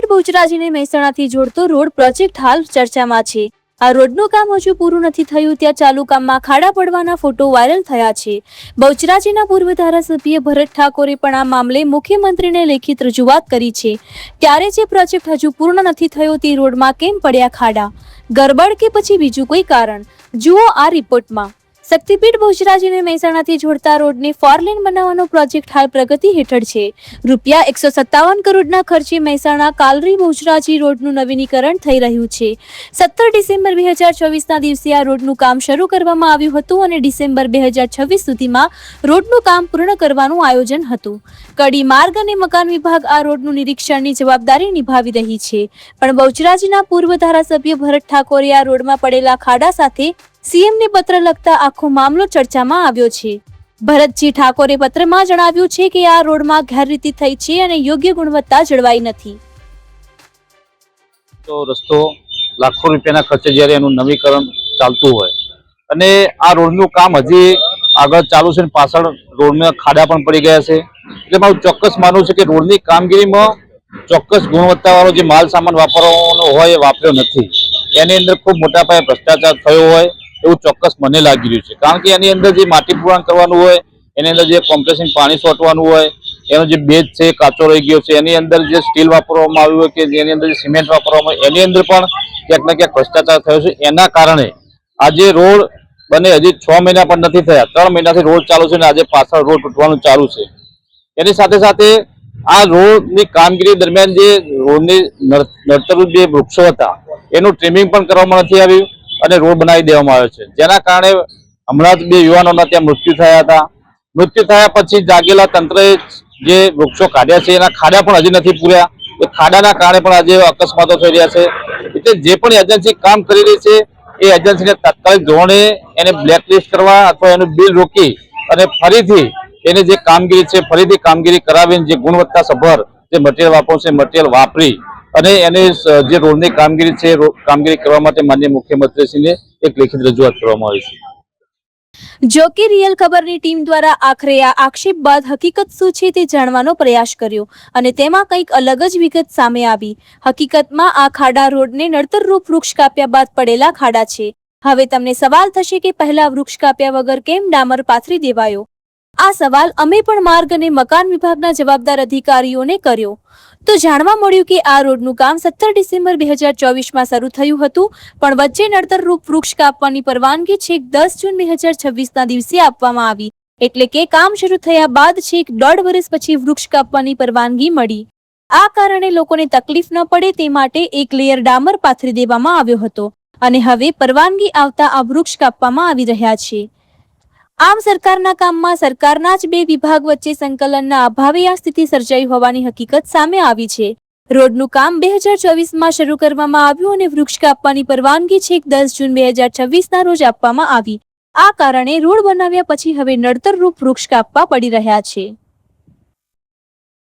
બહુચરાજીને મહેસાણાથી જોડતો road project હાલ ચર્ચામાં છે। આ રોડનું કામ હજુ પૂરું નથી થયું ત્યાં ચાલુ કામમાં ખાડા પડવાના ફોટો વાયરલ થયા છે। બહુચરાજીના પૂર્વ ધારાસભ્ય ભરત ઠાકોરે પણ આ મામલે મુખ્યમંત્રીને લેખિત રજૂઆત કરી છે। ત્યારે જે પ્રોજેક્ટ હજુ પૂર્ણ નથી થયો તે રોડમાં કેમ પડ્યા ખાડા, ગરબડ કે પછી બીજું કોઈ કારણ, જુઓ આ રિપોર્ટમાં। શક્તિપીઠ બહુચરાજીને મહેસાણાથી જોડતા રોડને 4 લેન બનાવવાનો પ્રોજેક્ટ હાલ પ્રગતિ હેઠળ છે। રૂપિયા 157 કરોડના ખર્ચે મહેસાણા કાલરી બહુચરાજી રોડનું નવીનીકરણ થઈ રહ્યું છે। 17 ડિસેમ્બર 2024ના દિવસે આ રોડનું કામ શરૂ કરવામાં આવ્યું હતું અને ડિસેમ્બર 2026 સુધીમાં રોડનું કામ પૂર્ણ કરવાનું આયોજન હતું। કડી માર્ગ અને મકાન વિભાગ આ રોડનું નિરીક્ષણની જવાબદારી નિભાવી રહી છે, પણ બહુચરાજીના પૂર્વ ધારાસભ્ય ભરત ઠાકોરે આ રોડમાં પડેલા ખાડા સાથે સીએમને પત્ર લખતા આખો મામલો ચર્ચામાં આવ્યો છે। ભરતજી ઠાકોરે પત્રમાં જણાવ્યું છે કે આ રોડમાં ગેરરીતિ થઈ છે અને યોગ્ય ગુણવત્તા જળવાઈ નથી। તો રસ્તો લાખો રૂપિયાના ખર્ચે જ્યારે એનું નવીકરણ ચાલતું હોય અને આ રોડનું કામ હજી આગળ ચાલુ છે, પાછળ રોડમાં ખાડા પણ પડી ગયા છે, એટલે મારું ચોક્કસ માનવું છે કે રોડની કામગીરીમાં ચોક્કસ ગુણવત્તાવાળો જે માલ સામાન વાપરવાનો હોય એ વાપર્યો નથી। એની અંદર ખૂબ મોટા પાયે ભ્રષ્ટાચાર થયો હોય એવું ચોક્કસ મને લાગી રહ્યું છે, કારણ કે એની અંદર જે માટી પૂરણ કરવાનું હોય, એની અંદર જે કોમ્પ્રેસિંગ પાણી છોટવાનું હોય, એનો જે બેઝ છે કાચો રહી ગયો છે, એની અંદર જે સ્ટીલ વાપરવામાં આવ્યું હોય કે જેની અંદર જે સિમેન્ટ વાપરવામાં આવે એની અંદર પણ ક્યાંક ને ક્યાંક ભ્રષ્ટાચાર થયો છે। એના કારણે આજે રોડ બને હજી 6 મહિના પણ નથી થયા, 3 મહિનાથી રોડ ચાલુ છે અને આજે પાછળ રોડ તૂટવાનું ચાલુ છે। એની સાથે સાથે આ રોડની કામગીરી દરમિયાન જે રોડની નડતરરૂપ જે વૃક્ષો હતા એનું ટ્રીમિંગ પણ કરવામાં નથી આવ્યું અને રોડ બનાવી દેવામાં આવ્યો છે, જેના કારણે હમણાં જ 2 યુવાનોના ત્યાં મૃત્યુ થયા હતા। મૃત્યુ થયા પછી જાગેલા તંત્રએ જે વૃક્ષો કાઢ્યા છે એના ખાડા પણ હજી નથી પૂર્યા, એ ખાડાના કારણે પણ આજે અકસ્માતો થઈ રહ્યા છે। એટલે જે પણ એજન્સી કામ કરી રહી છે એ એજન્સીને તાત્કાલિક ધોરણે એને બ્લેકલિસ્ટ કરવા અથવા એનું બિલ રોકી અને ફરીથી એની જે કામગીરી છે ફરીથી કામગીરી કરાવીને જે ગુણવત્તાસભર જે મટીરિયલ વાપરવું છે મટીરિયલ વાપરી અને એની જે રોડની કામગીરી છે કામગીરી કરવા માટે માનનીય મુખ્યમંત્રીશ્રીને એક લેખિત રજૂઆત કરવામાં આવી છે। જો કે રિયલ ખબરની ટીમ દ્વારા આખરે આ આક્ષેપ બાદ હકીકત શું છે તે જાણવાનો પ્રયાસ કર્યો અને તેમાં કંઈક અલગ જ વિગત સામે આવી। હકીકતમાં આ ખાડા રોડને નડતરરૂપ વૃક્ષ કાપ્યા બાદ પડેલા ખાડા છે। હવે તમને સવાલ થશે કે પહેલા વૃક્ષ કાપ્યા વગર કેમ ડામર પાથરી દેવાયો? આ સવાલ અમે પણ માર્ગ અને મકાન વિભાગના જવાબદાર અધિકારીઓને કર્યો તો જાણવા મળ્યું કે આ રોડનું કામ 17 ડિસેમ્બર 2024માં શરૂ થયું હતું, પણ વચ્ચે નડતરરૂપ વૃક્ષ કાપવાની પરવાનગી છેક 10 જૂન 2026ના દિવસે આપવામાં આવી, એટલે કે કામ શરૂ થયા બાદ છેક 1.5 વર્ષ પછી વૃક્ષ કાપવાની પરવાનગી મળી। આ કારણે લોકોને તકલીફ ન પડે તે માટે એક લેયર ડામર પાથરી દેવામાં આવ્યો હતો અને હવે પરવાનગી આવતા આ વૃક્ષ કાપવામાં આવી રહ્યા છે। આમ સરકારના કામમાં સરકારના જ 2 વિભાગ વચ્ચે સંકલનના અભાવે આ સ્થિતિ સર્જાઈ હોવાની હકીકત સામે આવી છે। રોડનું કામ 2024માં શરૂ કરવામાં આવ્યું અને વૃક્ષ કાપવાની પરવાનગી છેક 10 જૂન 2026ના રોજ આપવામાં આવી। આ કારણે રોડ બનાવ્યા પછી હવે નડતરરૂપ વૃક્ષ કાપવા પડી રહ્યા છે।